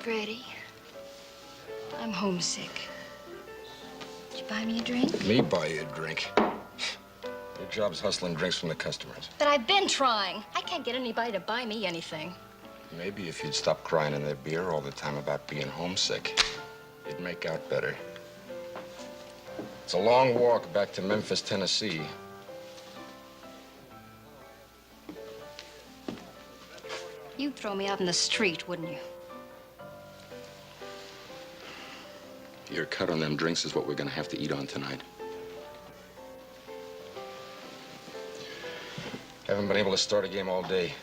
Freddy, I'm homesick. Did you buy me a drink? Me buy you a drink? Your job's hustling drinks from the customers. But I've been trying. I can't get anybody to buy me anything. Maybe if you'd stop crying in that beer all the time about being homesick, you'd make out better. It's a long walk back to Memphis, Tennessee. You'd throw me out in the street, wouldn't you? Your cut on them drinks is what we're gonna have to eat on tonight. Haven't been able to start a game all day.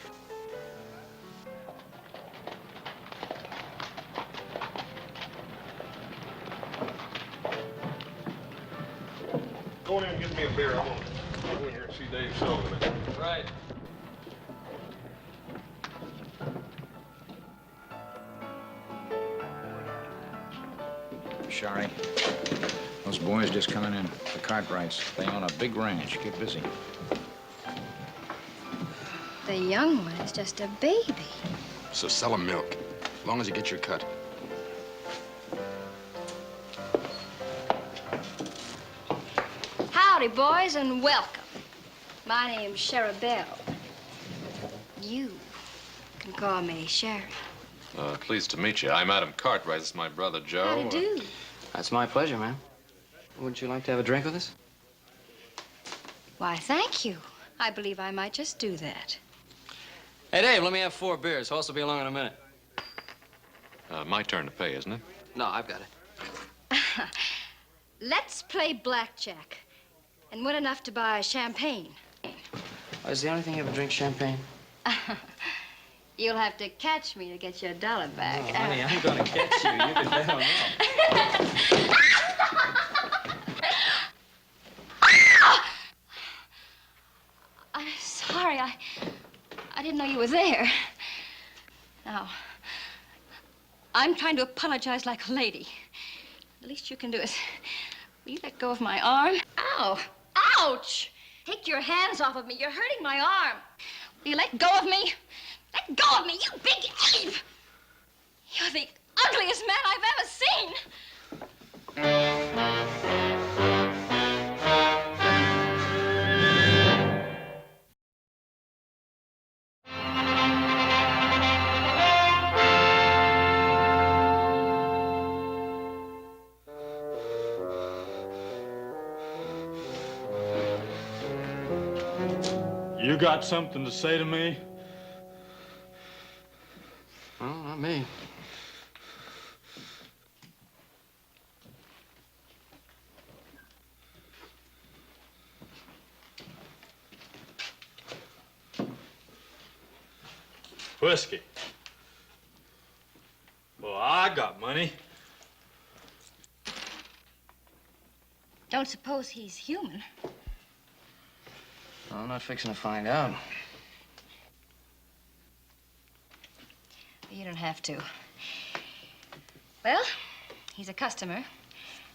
Go in there and get me a beer. I want to go in here and see Dave Sullivan. Right. Shari, those boys just coming in. The Cartwrights. They own a big ranch. Get busy. The young one is just a baby. So sell 'em milk, as long as you get your cut. Howdy, boys, and welcome. My name's Sheribelle. You can call me Sherry. Pleased to meet you. I'm Adam Cartwright. This is my brother, Joe. How do you do? That's my pleasure, ma'am. Wouldn't you like to have a drink with us? Why, thank you. I believe I might just do that. Hey, Dave, let me have 4 beers. Horse will be along in a minute. My turn to pay, isn't it? No, I've got it. Let's play blackjack and win enough to buy champagne. Oh, is the only thing you ever drink champagne? You'll have to catch me to get your $1 back. Oh, honey, I'm gonna catch you. You can bet on that. I'm sorry. I didn't know you were there. Now, I'm trying to apologize like a lady. The least you can do is, will you let go of my arm? Ow! Ouch! Take your hands off of me. You're hurting my arm. Will you let go of me? Let go of me, you big ape! You're the ugliest man I've ever seen. You got something to say to me? Well, not me. Whiskey. Well, I got money. Don't suppose he's human. I'm not fixing to find out. You don't have to. Well, he's a customer,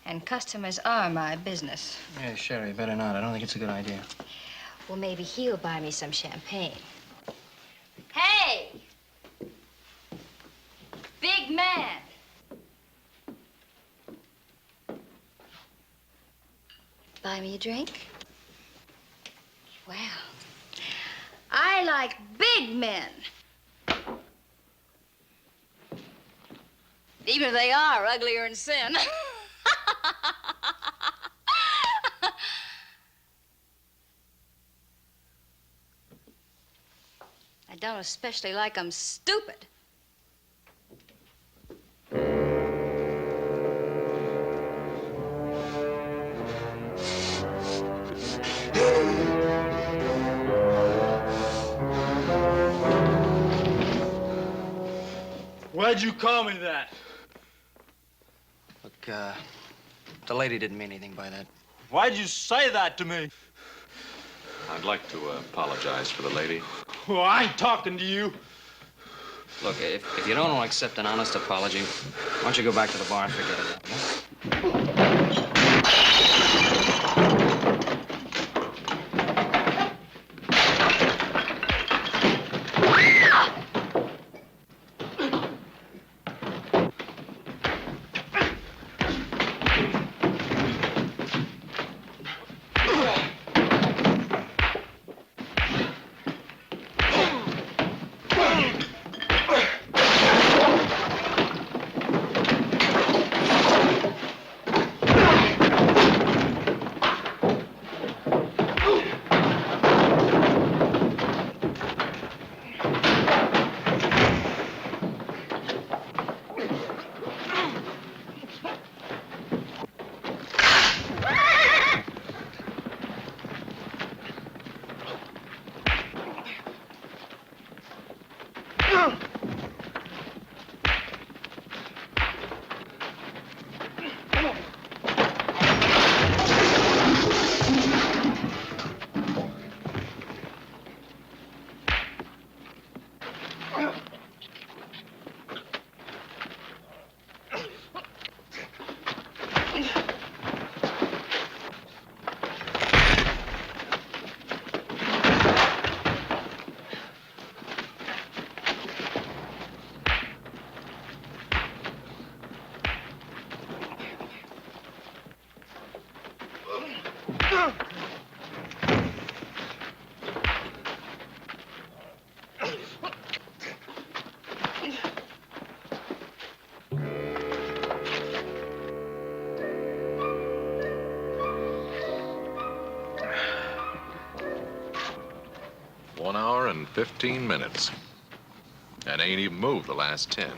and customers are my business. Yeah, Sherry, better not. I don't think it's a good idea. Well, maybe he'll buy me some champagne. Hey! Big man! Buy me a drink? Well, I like big men. Even if they are uglier than sin. I don't especially like 'em stupid. Why'd you call me that? Look, the lady didn't mean anything by that. Why'd you say that to me? I'd like to apologize for the lady. Well, I ain't talking to you. Look, if you don't want to accept an honest apology, why don't you go back to the bar and forget it? Yeah? 15 minutes. And ain't even moved the last 10.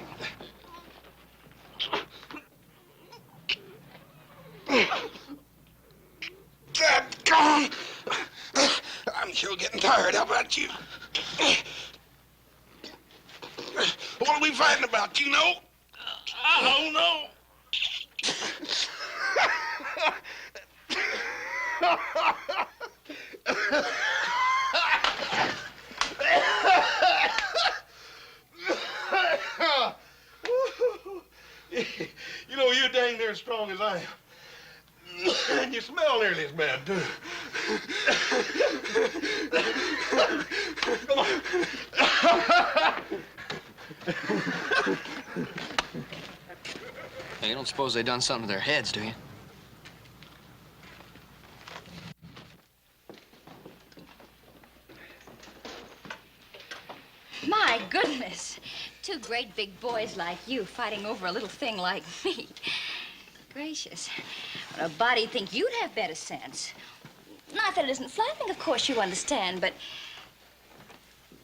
Dadgone! I'm sure getting tired. How about you? What are we fighting about, you know? I don't know. You know, you're dang near as strong as I am. And you smell nearly as bad, too. Come on. Hey, you don't suppose they done something to their heads, do you? My goodness. Two great big boys like you fighting over a little thing like me. Gracious. Well, a body'd think you'd have better sense. Not that it isn't flattering, of course you understand, but...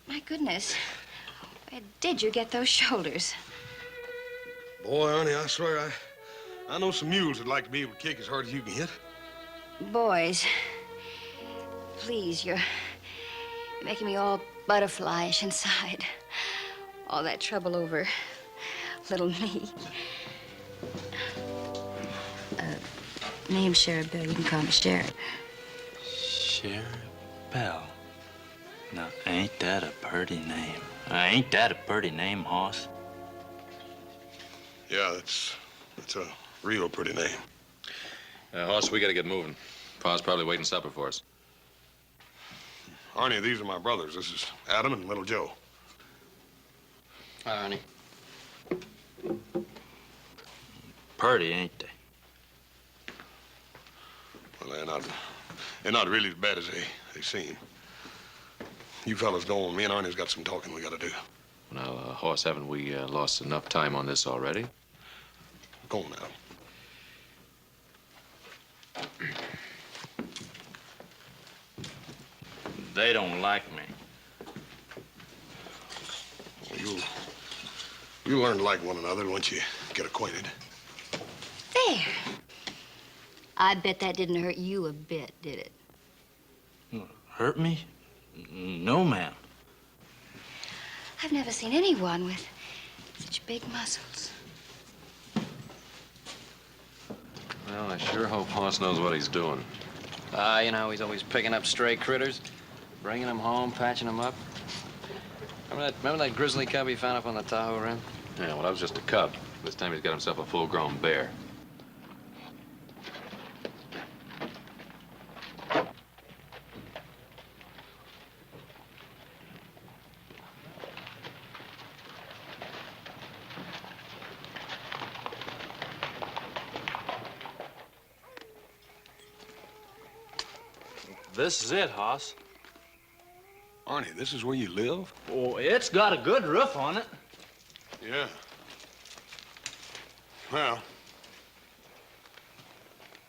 My goodness. Where did you get those shoulders? Boy, Arnie, I swear, I know some mules that'd like to be able to kick as hard as you can hit. Boys, please, you're making me all butterflyish inside. All that trouble over little me. Name's Sheribelle. You can call me Sher. Sheribelle. Now, ain't that a pretty name? Ain't that a pretty name, hoss? Yeah, that's a real pretty name. Hoss, we gotta get moving. Pa's probably waiting supper for us. Arnie, these are my brothers. This is Adam and little Joe. Hi, Arnie. Pretty, ain't they? Well, they're not really as bad as they seem. You fellas go on. Me and Arnie's got some talking we gotta do. Now, Hoss, haven't we lost enough time on this already? Go on now. They don't like me. Well, you'll learn to like one another once you get acquainted. There. I bet that didn't hurt you a bit, did it? Hurt me? No, ma'am. I've never seen anyone with such big muscles. Well, I sure hope Hoss knows what he's doing. You know, he's always picking up stray critters, bringing them home, patching them up. Remember that grizzly cub he found up on the Tahoe Rim? Yeah, well, that was just a cub. This time he's got himself a full-grown bear. This is it, hoss. Arnie, this is where you live? Oh, it's got a good roof on it. Yeah. Well,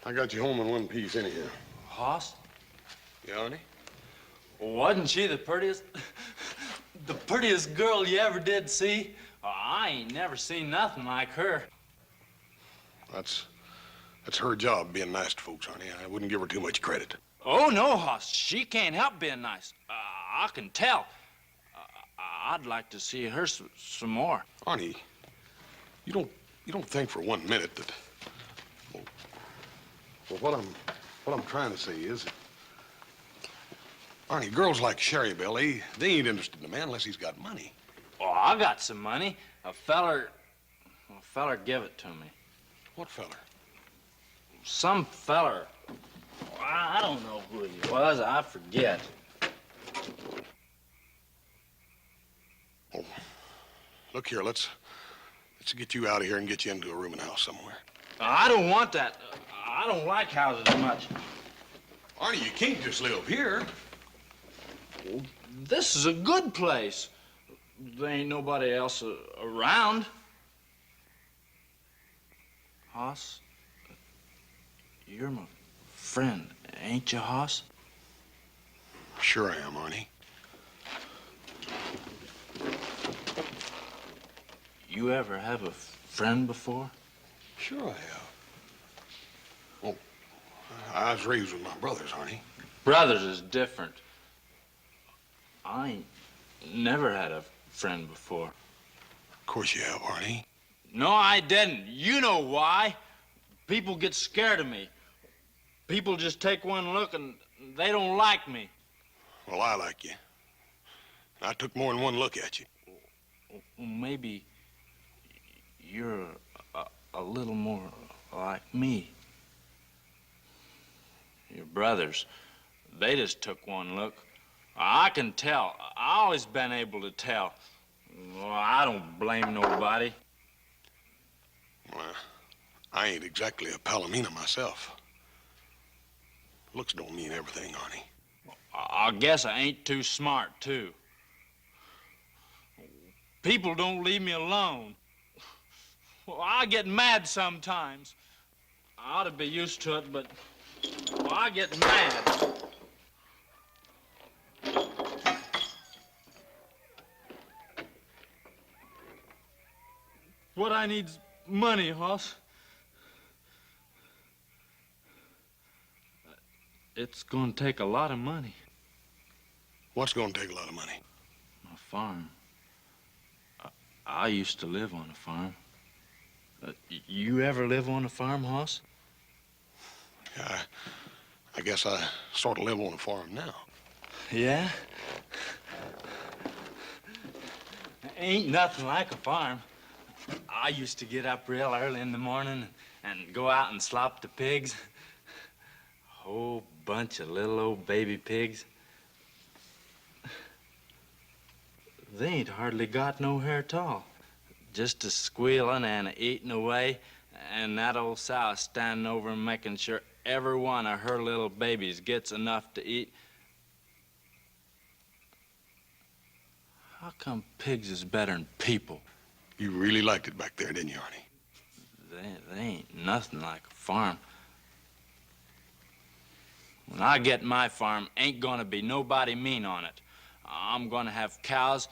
I got you home in one piece anyhow. Hoss, Yeah, Arnie? wasn't she the prettiest girl you ever did see? Oh, I ain't never seen nothing like her. That's her job, being nice to folks, Arnie. I wouldn't give her too much credit. Oh, no, hoss, she can't help being nice. I can tell. I'd like to see her some more. Arnie, you don't think for 1 minute that... Well, what I'm trying to say is... Arnie, girls like Sheribelle, they ain't interested in a man unless he's got money. Oh, I got some money. A feller give it to me. What feller? Some feller. I don't know who he was. I forget. Oh, look here, let's get you out of here and get you into a rooming house somewhere. I don't want that. I don't like houses much. Arnie, you can't just live here. This is a good place. There ain't nobody else around. Hoss, you're my friend, ain't you, Hoss? Sure I am, Arnie. You ever have a friend before? Sure I have. Well, I was raised with my brothers, Arnie. Brothers is different. I ain't never had a friend before. Of course you have, Arnie. No, I didn't. You know why. People get scared of me. People just take one look and they don't like me. Well, I like you. I took more than one look at you. Well, maybe you're a little more like me. Your brothers, they just took one look. I can tell. I always been able to tell. Well, I don't blame nobody. Well, I ain't exactly a Palomino myself. Looks don't mean everything, Arnie. I guess I ain't too smart, too. People don't leave me alone. Well, I get mad sometimes. I ought to be used to it, but well, I get mad. What I need's money, Hoss. It's gonna take a lot of money. What's gonna take a lot of money? My farm. I used to live on a farm. You ever live on a farm, Hoss? Yeah, I guess I sort of live on a farm now. Yeah? Ain't nothing like a farm. I used to get up real early in the morning and go out and slop the pigs. Whole bunch of little old baby pigs. They ain't hardly got no hair at all. Just a squealing and a eating away, and that old sow standing over and making sure every one of her little babies gets enough to eat. How come pigs is better than people? You really liked it back there, didn't you, Arnie? They ain't nothing like a farm. When I get my farm, ain't gonna be nobody mean on it. I'm gonna have cows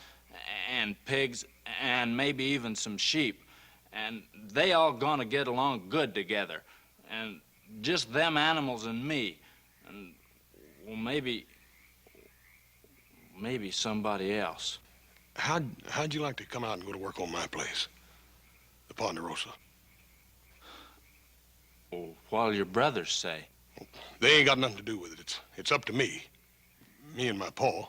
and pigs and maybe even some sheep. And they all gonna get along good together. And just them animals and me. And, well, maybe somebody else. How'd you like to come out and go to work on my place? The Ponderosa. Well, what'll your brothers say? They ain't got nothing to do with it. It's up to me. Me and my pa.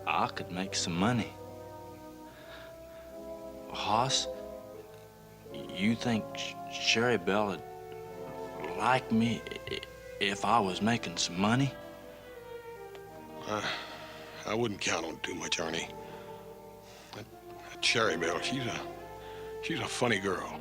I could make some money. Hoss, you think Sheribelle would like me if I was making some money? I wouldn't count on it too much, Arnie. That Sheribelle, she's a funny girl.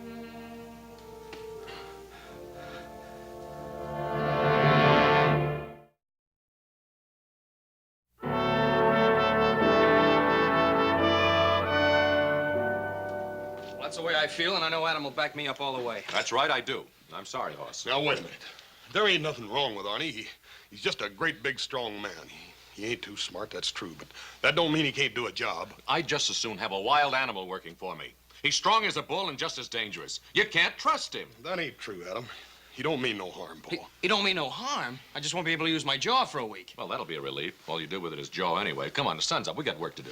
That's the way I feel, and I know Adam will back me up all the way. That's right, I do. I'm sorry, Hoss. Now, wait a minute. There ain't nothing wrong with Arnie. He's just a great, big, strong man. He ain't too smart, that's true, but that don't mean he can't do a job. I'd just as soon have a wild animal working for me. He's strong as a bull and just as dangerous. You can't trust him. That ain't true, Adam. He don't mean no harm, Paul. He don't mean no harm. I just won't be able to use my jaw for a week. Well, that'll be a relief. All you do with it is jaw anyway. Come on, the sun's up. We got work to do.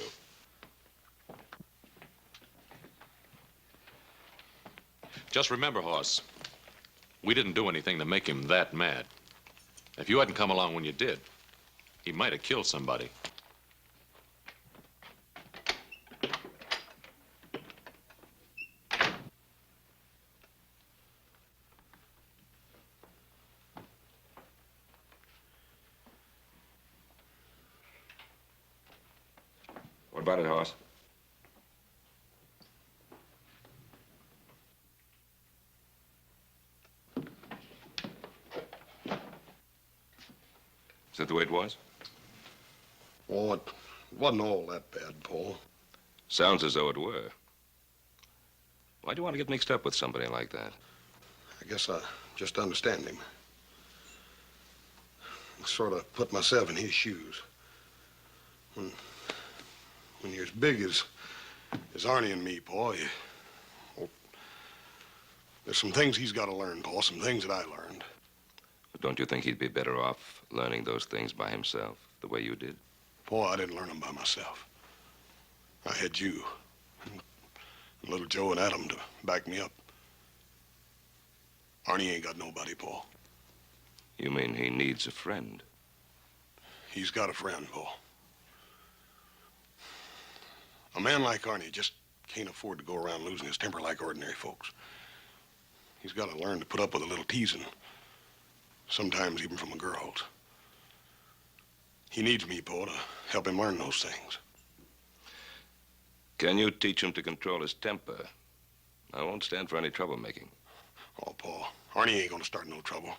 Just remember, Hoss, we didn't do anything to make him that mad. If you hadn't come along when you did, he might have killed somebody. What about it, Hoss? Is that the way it was? Oh, it wasn't all that bad, Paul. Sounds as though it were. Why do you want to get mixed up with somebody like that? I guess I just understand him. I sort of put myself in his shoes. When you're as big as Arnie and me, Paul, well, there's some things he's got to learn, Paul, some things that I learned. But don't you think he'd be better off learning those things by himself, the way you did? Paul, I didn't learn them by myself. I had you and little Joe and Adam to back me up. Arnie ain't got nobody, Paul. You mean he needs a friend? He's got a friend, Paul. A man like Arnie just can't afford to go around losing his temper like ordinary folks. He's got to learn to put up with a little teasing, sometimes even from the girls. He needs me, Paul, to help him learn those things. Can you teach him to control his temper? I won't stand for any troublemaking. Oh, Paul, Arnie ain't gonna start no trouble.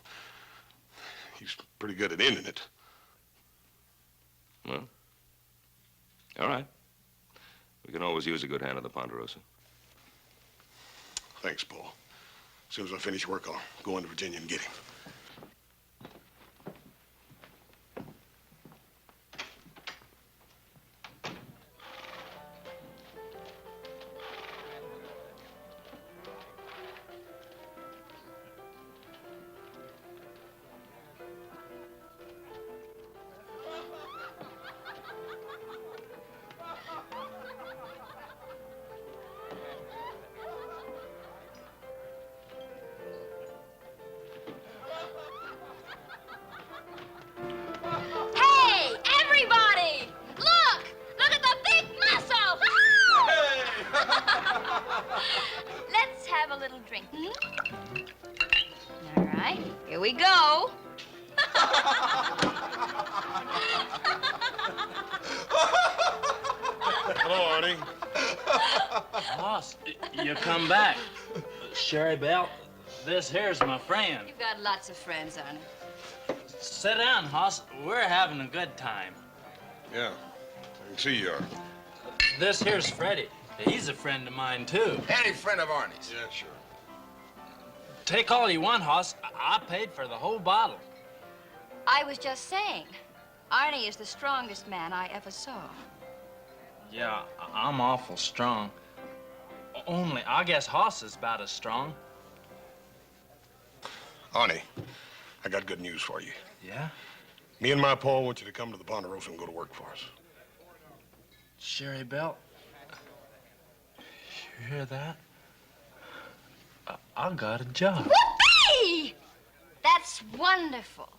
He's pretty good at ending it. Well, all right. We can always use a good hand at the Ponderosa. Thanks, Paul. As soon as I finish work, I'll go into Virginia and get him. Sheribelle, this here's my friend. You've got lots of friends, Arnie. Sit down, Hoss. We're having a good time. Yeah, I can see you are. This here's Freddy. He's a friend of mine, too. Any friend of Arnie's. Yeah, sure. Take all you want, Hoss. I paid for the whole bottle. I was just saying, Arnie is the strongest man I ever saw. Yeah, I'm awful strong. Only, I guess Hoss is about as strong. Arnie, I got good news for you. Yeah? Me and my Paul want you to come to the Ponderosa and go to work for us. Sheribelle, you hear that? I got a job. Whoopee! That's wonderful.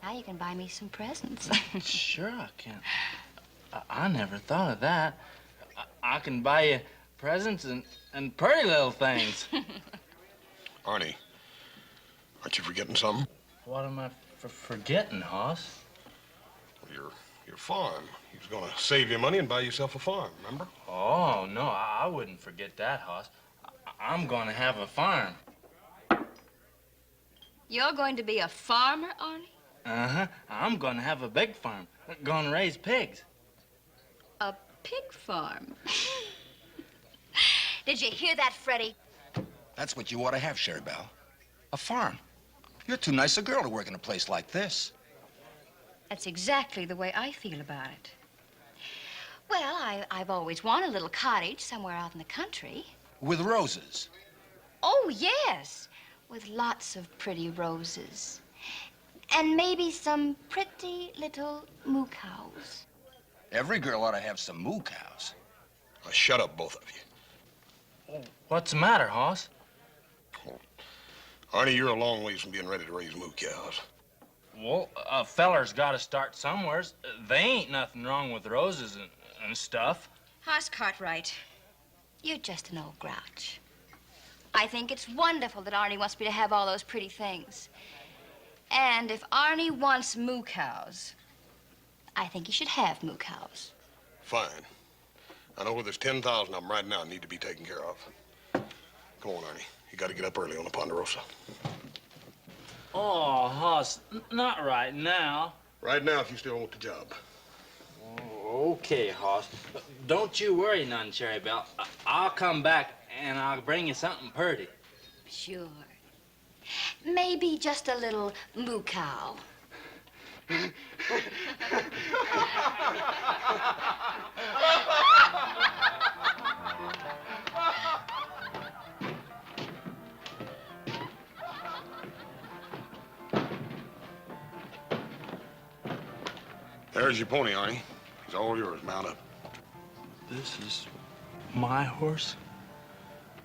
Now you can buy me some presents. Sure I can. I never thought of that. I can buy you presents and pretty little things. Arnie, aren't you forgetting something? What am I forgetting, Hoss? Your farm. He was gonna save you money and buy yourself a farm, remember? Oh, no, I wouldn't forget that, Hoss. I'm gonna have a farm. You're going to be a farmer, Arnie? Uh-huh. I'm gonna have a big farm. Gonna raise pigs. A pig farm. Did you hear that, Freddy? That's what you ought to have, Sheribelle. A farm. You're too nice a girl to work in a place like this. That's exactly the way I feel about it. Well, I've always wanted a little cottage somewhere out in the country. With roses. Oh, yes. With lots of pretty roses. And maybe some pretty little moo cows. Every girl ought to have some moo cows. Now, shut up, both of you. What's the matter, Hoss? Arnie, you're a long ways from being ready to raise moo cows. Well, a feller's got to start somewheres. There ain't nothing wrong with roses and stuff. Hoss Cartwright, you're just an old grouch. I think it's wonderful that Arnie wants me to have all those pretty things. And if Arnie wants moo cows, I think he should have moo cows. Fine. I know where there's 10,000 of them right now need to be taken care of. Come on, Arnie. You got to get up early on the Ponderosa. Oh, Hoss, not right now. Right now, if you still want the job. Oh, okay, Hoss. Don't you worry none, Sheribelle. I'll come back and I'll bring you something pretty. Sure. Maybe just a little moo cow. There's your pony, Arnie. He's all yours. Mount up. This is my horse?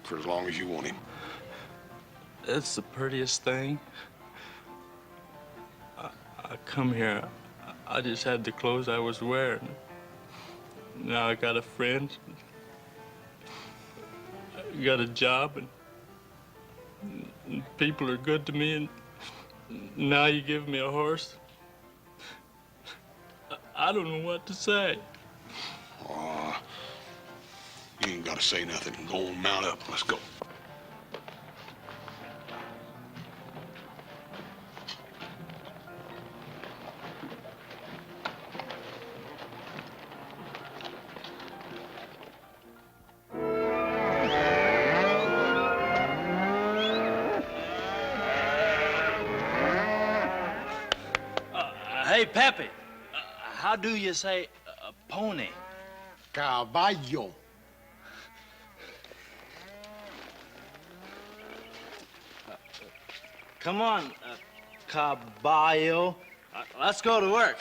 For as long as you want him. It's the prettiest thing. I come here, I just had the clothes I was wearing. Now I got a friend. I got a job, and people are good to me, and now you give me a horse. I don't know what to say. Aw, you ain't got to say nothing. Go on, mount up. Let's go. Hey, Pepe, how do you say pony? Caballo. Come on, caballo. Let's go to work.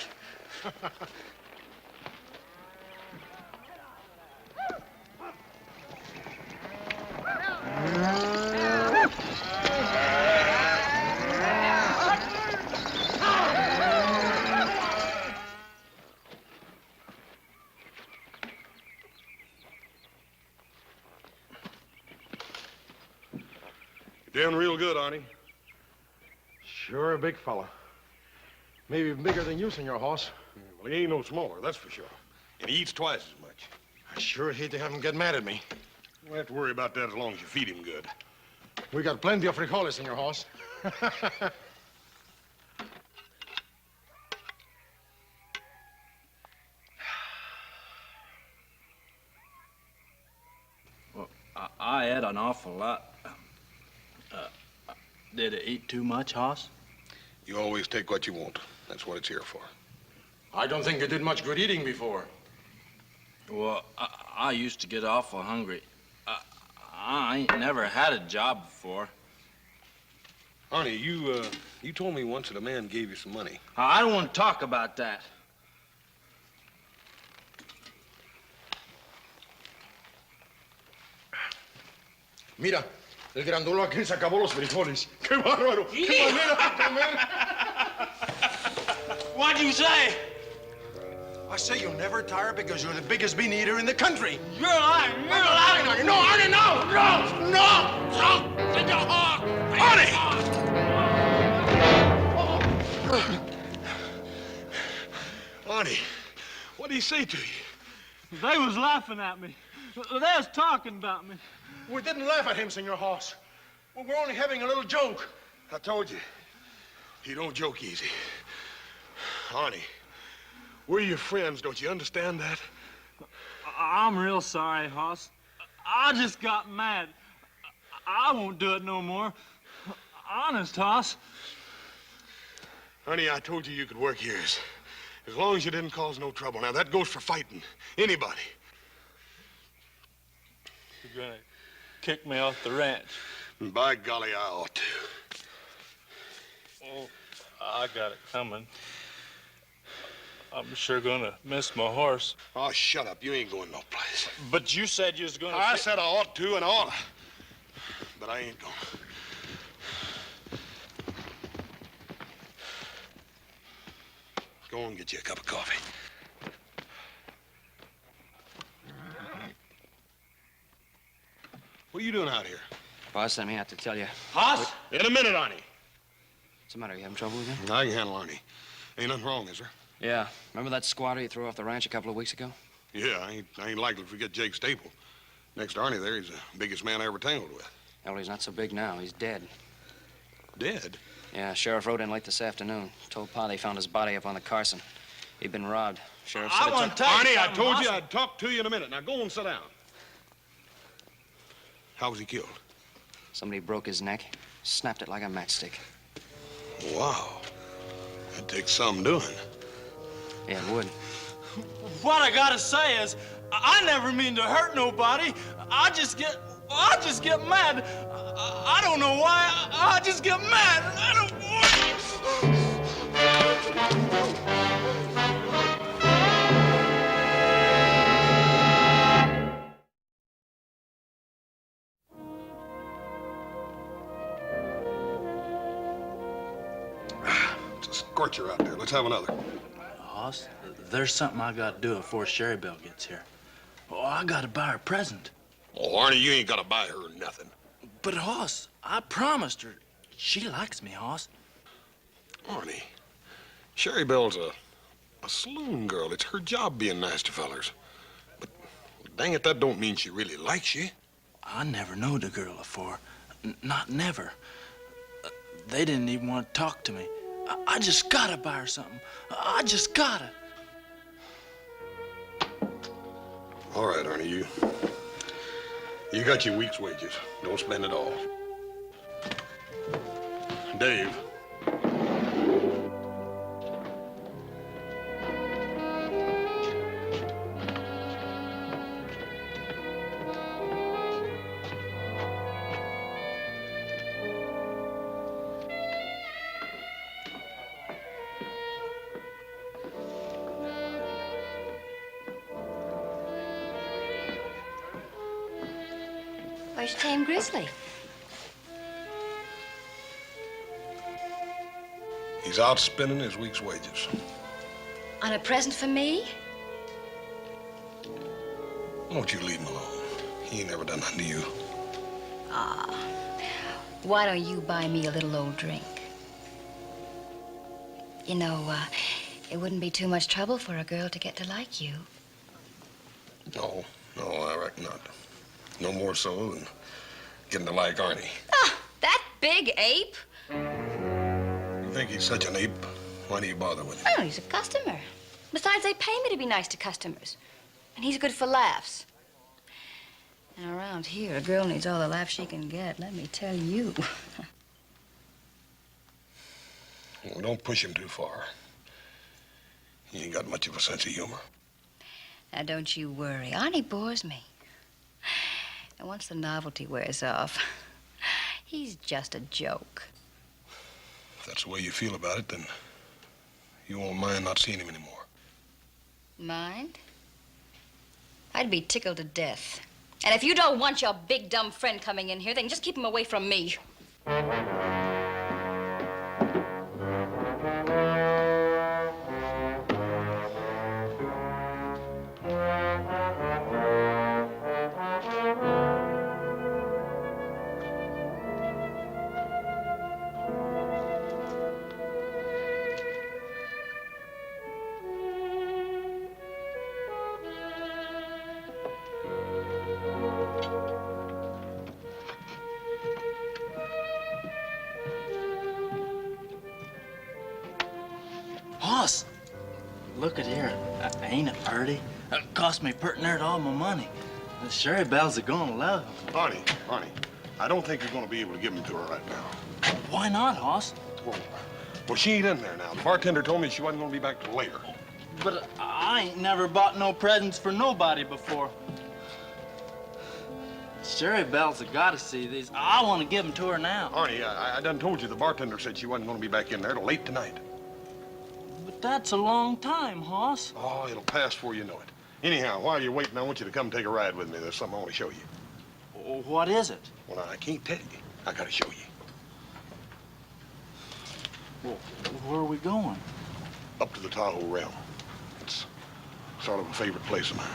You're doing real good, Arnie. Sure a big fella. Maybe even bigger than you, Senor Hoss. Well, he ain't no smaller, that's for sure. And he eats twice as much. I sure hate to have him get mad at me. You don't have to worry about that as long as you feed him good. We got plenty of frijoles, Senor Hoss. Well, I ate an awful lot. Did it eat too much, Hoss? You always take what you want. That's what it's here for. I don't think you did much good eating before. Well, I used to get awful hungry. I ain't never had a job before. Arnie, you told me once that a man gave you some money. I don't want to talk about that. Mira, el grandolo aquel se acabó los frijoles. ¡Qué bárbaro! ¡Qué manera de comer! What'd you say? I say you'll never tire because you're the biggest bean eater in the country. You're lying. You're lying. No, Arnie, no! No! No! No! Take your horse! Arnie, what did he say to you? They was laughing at me. They was talking about me. We didn't laugh at him, Senor Hoss. We're only having a little joke. I told you, he don't joke easy. Arnie, we're your friends, don't you understand that? I'm real sorry, Hoss. I just got mad. I won't do it no more. Honest, Hoss. Arnie, I told you you could work here as long as you didn't cause no trouble. Now, that goes for fighting anybody. You're gonna kick me off the ranch. By golly, I ought to. Oh, I got it coming. I'm sure gonna miss my horse. Oh, shut up. You ain't going no place. But you said you was gonna... I said I ought to and I oughta. But I ain't going. Go and get you a cup of coffee. What are you doing out here? Boss sent me out to tell you. Hoss? In a minute, Arnie. What's the matter? You having trouble again? I can handle Arnie. Ain't nothing wrong, is there? Yeah. Remember that squatter you threw off the ranch a couple of weeks ago? Yeah, I ain't likely to forget Jake Staple. Next to Arnie there, he's the biggest man I ever tangled with. Yeah, well, he's not so big now. He's dead. Dead? Yeah, sheriff rode in late this afternoon. Told Pa they found his body up on the Carson. He'd been robbed. Sheriff said I want to tell you Arnie, I something, told Hoss. you I'd talk to you in a minute. Now go and sit down. How was he killed? Somebody broke his neck, snapped it like a matchstick. Wow. That takes some doing. Yeah, it would. What I gotta say is, I never mean to hurt nobody. I just get mad. I don't know why. I just get mad. I don't want... scorcher out there. Let's have another. Hoss, there's something I gotta do before Sheribelle gets here. Oh, I gotta buy her a present. Oh, Arnie, you ain't gotta buy her nothing. But, Hoss, I promised her. She likes me, Hoss. Arnie, Sheribelle's a saloon girl. It's her job being nice to fellers. But dang it, that don't mean she really likes you. I never knowed a girl before. Not never. They didn't even want to talk to me. I just gotta buy her something. I just gotta. All right, Arnie, you got your week's wages. Don't spend it all. Dave. Where's your tame grizzly? He's out spending his week's wages. On a present for me? Won't you leave him alone? He ain't never done nothing to you. Why don't you buy me a little old drink? You know, it wouldn't be too much trouble for a girl to get to like you. No, I reckon not. No more Saloon. Getting to like Arnie. Ah, that big ape? You think he's such an ape? Why do you bother with him? Oh, he's a customer. Besides, they pay me to be nice to customers. And he's good for laughs. And around here, a girl needs all the laughs she can get, let me tell you. Well, don't push him too far. He ain't got much of a sense of humor. Now, don't you worry. Arnie bores me. And once the novelty wears off, he's just a joke. If that's the way you feel about it, then you won't mind not seeing him anymore. Mind? I'd be tickled to death. And if you don't want your big, dumb friend coming in here, then just keep him away from me. Hoss, look at here. Ain't it pretty? It cost me pretty near all my money. The Sheribelle's are gonna love him. Arnie, I don't think you're gonna be able to give him to her right now. Why not, Hoss? Well, she ain't in there now. The bartender told me she wasn't gonna be back till later. But I ain't never bought no presents for nobody before. Sheribelle's have gotta see these. I want to give them to her now. Arnie, I done told you the bartender said she wasn't gonna be back in there till late tonight. But that's a long time, Hoss. Oh, it'll pass before you know it. Anyhow, while you're waiting, I want you to come take a ride with me. There's something I want to show you. What is it? Well, I can't tell you. I gotta show you. Well, where are we going? Up to the Tahoe realm. It's sort of a favorite place of mine.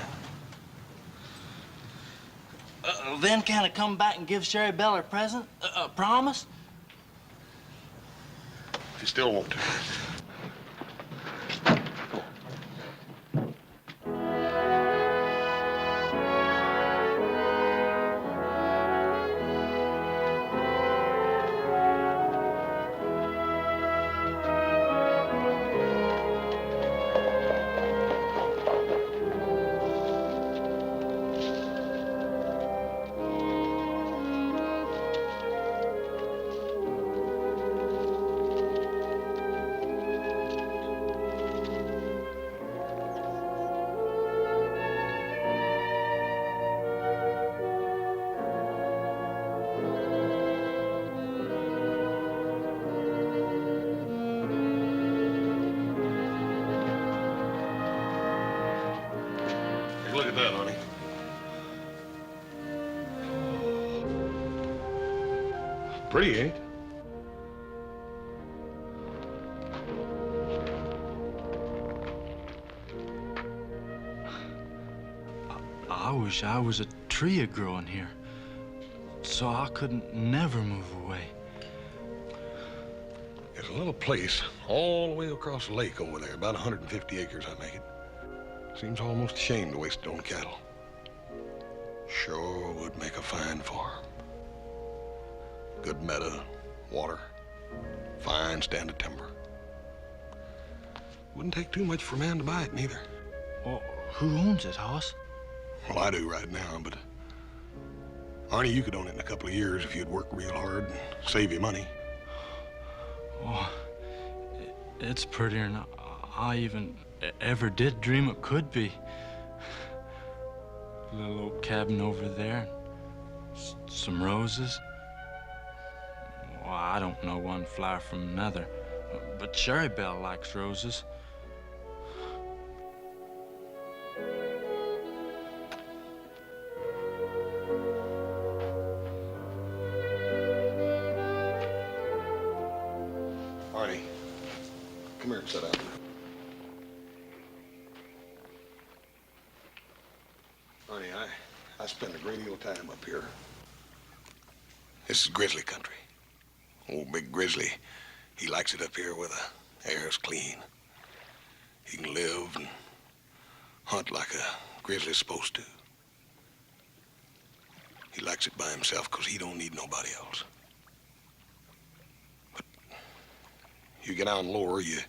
Then can I come back and give Sheribelle her present? Promise? If you still want to. Look at that, honey. Pretty, ain't it? I wish I was a tree growing here, so I couldn't never move away. There's a little place all the way across the lake over there, about 150 acres, I make it. Seems almost a shame to waste it on cattle. Sure would make a fine farm. Good meadow, water, fine stand of timber. Wouldn't take too much for a man to buy it, neither. Well, who owns it, Hoss? Well, I do right now, but Arnie, you could own it in a couple of years if you'd work real hard and save you money. Oh, it's prettier than I even ever did dream it could be. Little old cabin over there, some roses. Well, I don't know one flower from another, but Sheribelle likes roses. Arnie, come here and sit down. Arnie, I spend a great deal of time up here. This is grizzly country. Old big grizzly, he likes it up here where the air's clean. He can live and hunt like a grizzly's supposed to. He likes it by himself because he don't need nobody else. But you get down lower, you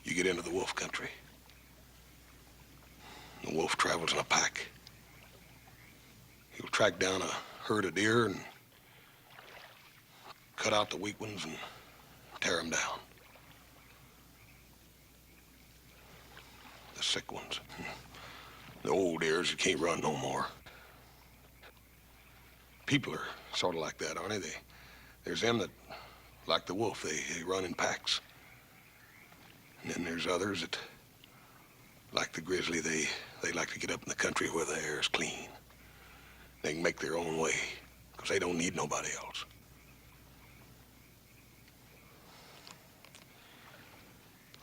get into the wolf country. The wolf travels in a pack. He'll track down a herd of deer and cut out the weak ones and tear them down. The sick ones. The old deers that can't run no more. People are sort of like that, aren't they? There's them that, like the wolf, they run in packs. And then there's others that, like the grizzly, they like to get up in the country where the air is clean. They can make their own way, because they don't need nobody else.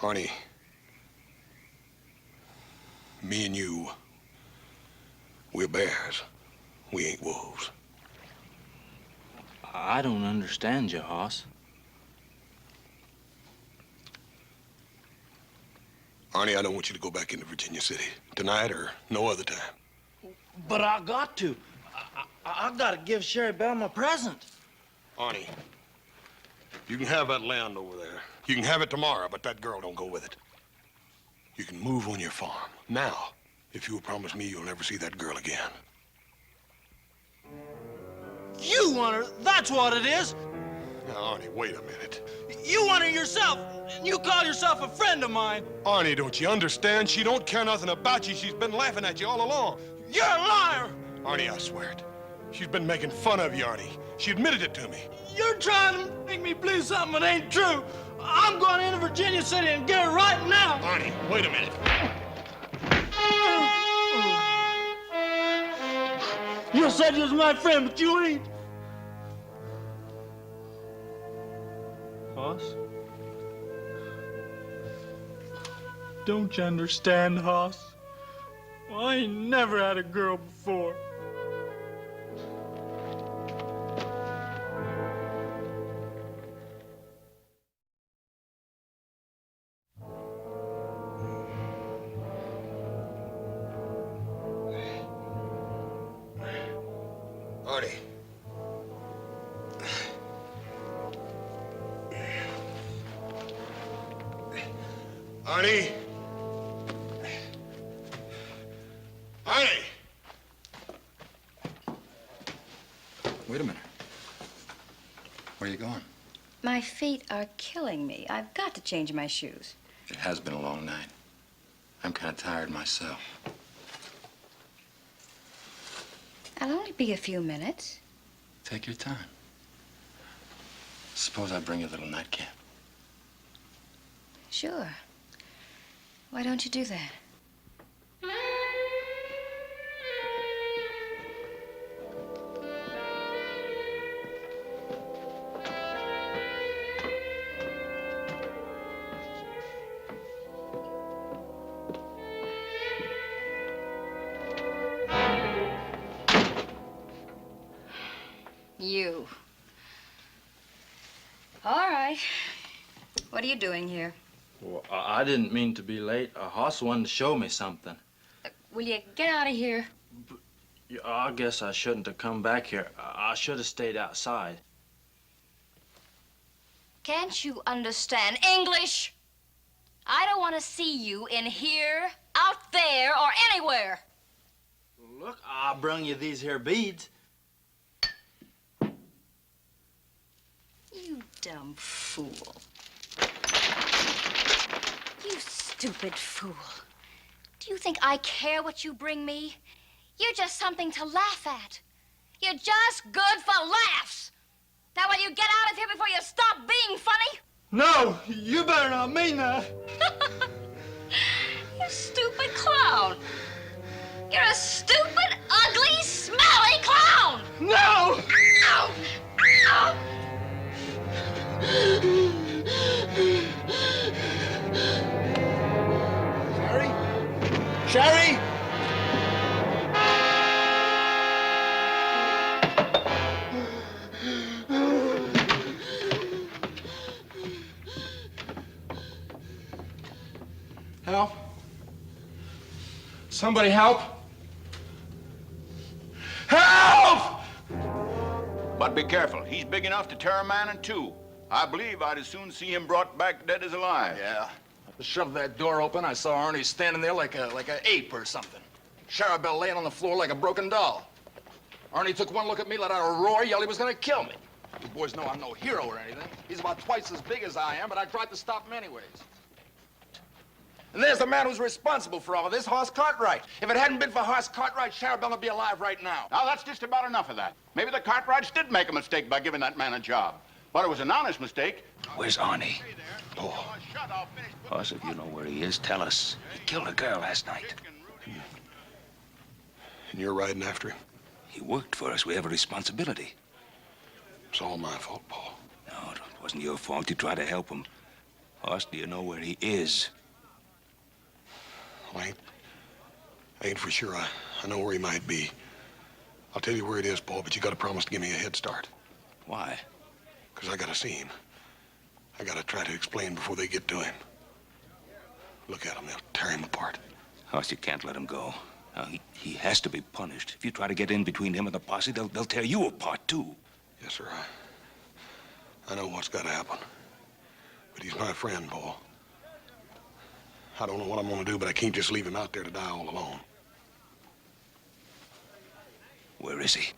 Arnie, me and you, we're bears. We ain't wolves. I don't understand you, Hoss. Arnie, I don't want you to go back into Virginia City tonight or no other time. But I got to. I gotta give Sheribelle my present. Arnie, you can have that land over there. You can have it tomorrow, but that girl don't go with it. You can move on your farm. Now, if you'll promise me you'll never see that girl again. You want her, that's what it is. Now, Arnie, wait a minute. You want her yourself, and you call yourself a friend of mine. Arnie, don't you understand? She don't care nothing about you. She's been laughing at you all along. You're a liar. Arnie, I swear it. She's been making fun of you, Arnie. She admitted it to me. You're trying to make me believe something that ain't true. I'm going into Virginia City and get her right now. Arnie, wait a minute. You said you was my friend, but you ain't. Hoss? Don't you understand, Hoss? Well, I ain't never had a girl before. Arnie. Arnie. Arnie. Wait a minute. Where are you going? My feet are killing me. I've got to change my shoes. It has been a long night. I'm kind of tired myself. I'll only be a few minutes. Take your time. Suppose I bring you a little nightcap. Sure. Why don't you do that? You. All right. What are you doing here? Well, I didn't mean to be late. Hoss wanted to show me something. Will you get out of here? Yeah, I guess I shouldn't have come back here. I should have stayed outside. Can't you understand English? I don't want to see you in here, out there, or anywhere. Look, I brung you these here beads. You dumb fool. You stupid fool. Do you think I care what you bring me? You're just something to laugh at. You're just good for laughs. Now will you get out of here before you stop being funny? No, you better not mean that. You stupid clown. You're a stupid, ugly, smelly clown. No! Ow! Ow! Sherry? Sherry? Help? Somebody help! Help! But be careful. He's big enough to tear a man in two. I believe I'd as soon see him brought back dead as alive. Yeah. I shoved that door open. I saw Arnie standing there like an ape or something. Sheribelle laying on the floor like a broken doll. Arnie took one look at me, let out a roar, yelled he was gonna kill me. You boys know I'm no hero or anything. He's about twice as big as I am, but I tried to stop him anyways. And there's the man who's responsible for all of this, Hoss Cartwright. If it hadn't been for Hoss Cartwright, Sheribelle would be alive right now. Now, that's just about enough of that. Maybe the Cartwrights did make a mistake by giving that man a job. But it was an honest mistake. Where's Arnie? Oh. Boss, if you know where he is, tell us. He killed a girl last night. And you're riding after him? He worked for us. We have a responsibility. It's all my fault, Paul. No, it wasn't your fault. You tried to help him. Hoss, do you know where he is? Well, I ain't for sure. I know where he might be. I'll tell you where it is, Paul, but you gotta promise to give me a head start. Why? Because I gotta see him. I gotta try to explain before they get to him. Look at him, they'll tear him apart. Hoss, you can't let him go. Now, he has to be punished. If you try to get in between him and the posse, they'll tear you apart, too. Yes, sir. I know what's gotta happen. But he's my friend, Paul. I don't know what I'm gonna do, but I can't just leave him out there to die all alone. Where is he?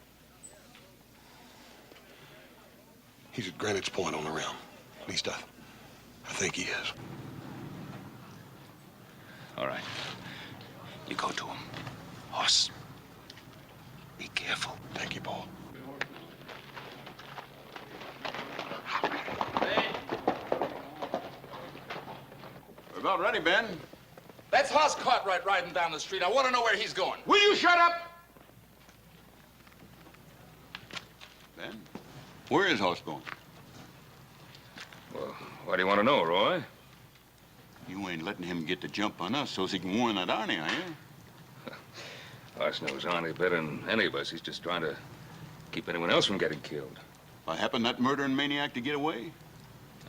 He's at Greenwich Point on the rim. At least I think he is. All right. You go to him. Hoss, be careful. Thank you, Paul. We're about ready, Ben. That's Hoss Cartwright riding down the street. I want to know where he's going. Will you shut up? Ben, where is Hoss going? Well, what do you want to know, Roy? You ain't letting him get the jump on us so he can warn that Arnie, are you? Hoss knows Arnie better than any of us. He's just trying to keep anyone else from getting killed. Why, happened that murdering maniac to get away?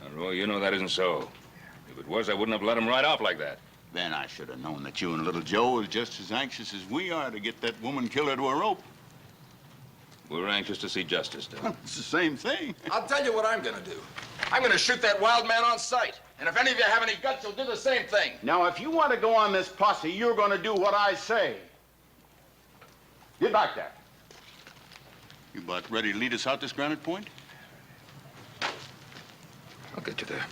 Now, Roy, you know that isn't so. If it was, I wouldn't have let him ride off like that. Then I should have known that you and little Joe was just as anxious as we are to get that woman killer to a rope. We're anxious to see justice done. It's the same thing. I'll tell you what I'm gonna do. I'm gonna shoot that wild man on sight. And if any of you have any guts, you'll do the same thing. Now, if you want to go on this posse, you're going to do what I say. Get back there. You about ready to lead us out this Granite Point? I'll get you there.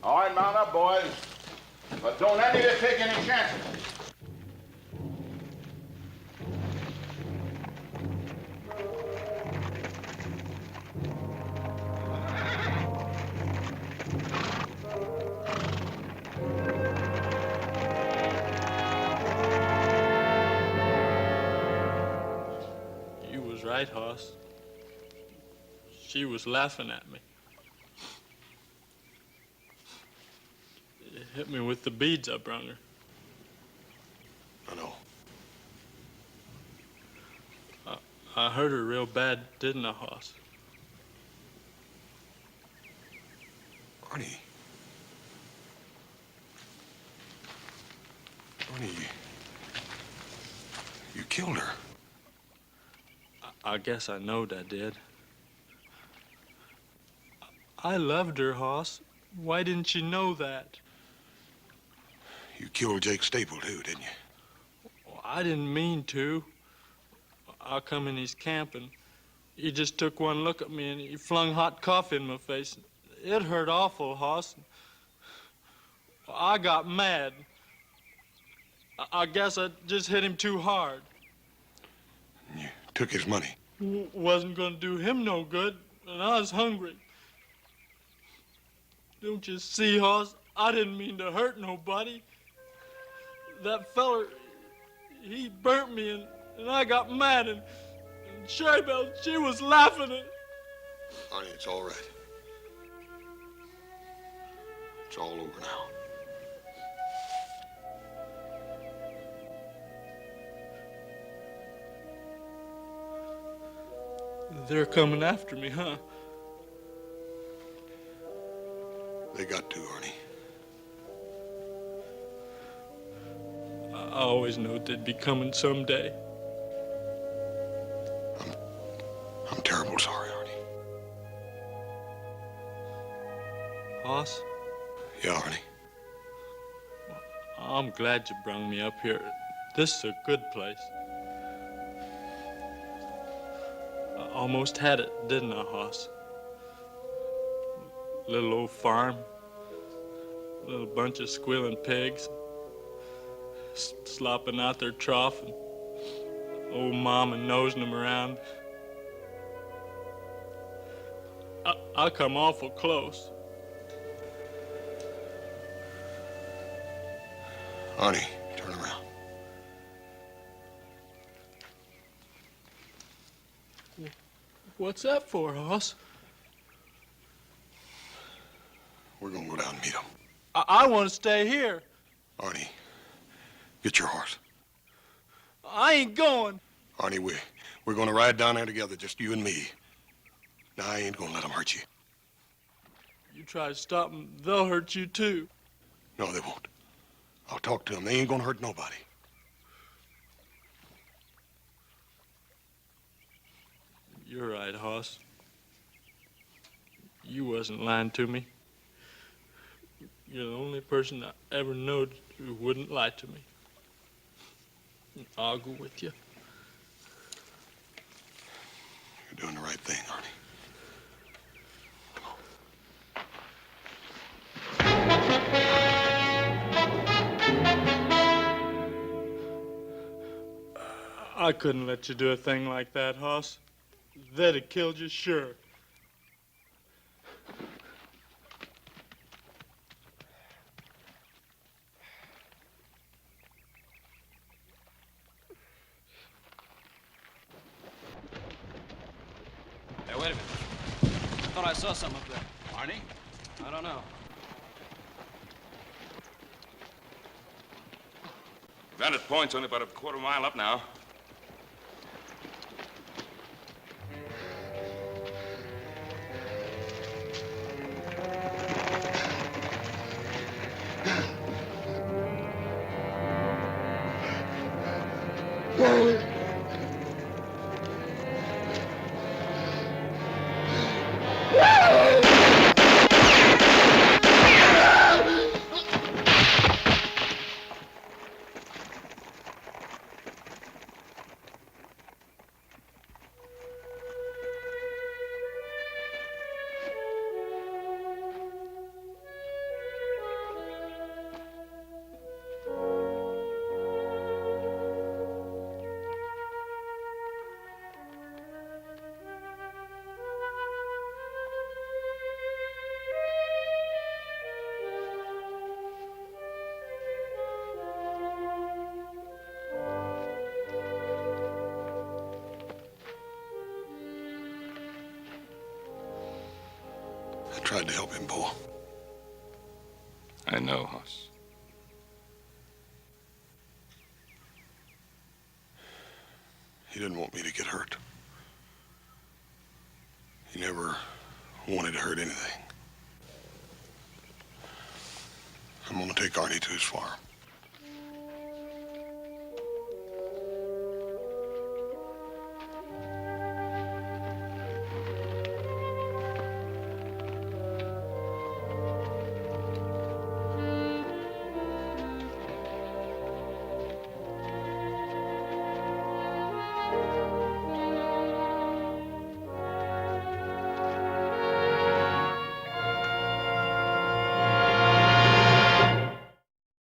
All right, mount up, boys. But don't any of you take any chances. You was right, Hoss. She was laughing at me. It hit me with the beads I brung her. I know. I hurt her real bad, didn't I, Hoss? Arnie. Arnie, you killed her. I guess I knowed I did. I loved her, Hoss. Why didn't you know that? You killed Jake Staple, too, didn't you? Well, I didn't mean to. I come in his camp and he just took one look at me and he flung hot coffee in my face. It hurt awful, Hoss. I got mad. I guess I just hit him too hard. You took his money. Wasn't gonna do him no good, and I was hungry. Don't you see, Hoss? I didn't mean to hurt nobody. That feller, he burnt me, and I got mad, and Sheribelle, she was laughing at... Arnie, it's all right. It's all over now. They're coming after me, huh? They got to, Arnie. I always knew they'd be coming someday. I'm terrible sorry, Arnie. Hoss? Yeah, Arnie. I'm glad you brung me up here. This is a good place. I almost had it, didn't I, Hoss? Little old farm, little bunch of squealing pigs, slopping out their trough, and old mama nosing them around. I come awful close. Arnie, turn around. What's that for, Hoss? We're gonna go down and meet him. I want to stay here. Arnie, get your horse. I ain't going. Arnie, we're gonna ride down there together, just you and me. Now, I ain't gonna let them hurt you. You try to stop them, they'll hurt you too. No, they won't. I'll talk to them. They ain't gonna hurt nobody. You're right, Hoss. You wasn't lying to me. You're the only person I ever knowed who wouldn't lie to me. I'll go with you. You're doing the right thing, Arnie. I couldn't let you do a thing like that, Hoss. They'd have killed you, sure. Hey, wait a minute. I thought I saw something up there. Arnie? I don't know. Vantage Point's only about a quarter mile up now. I tried to help him, Bo. I know, Hoss. He didn't want me to get hurt. He never wanted to hurt anything. I'm gonna take Arnie to his farm.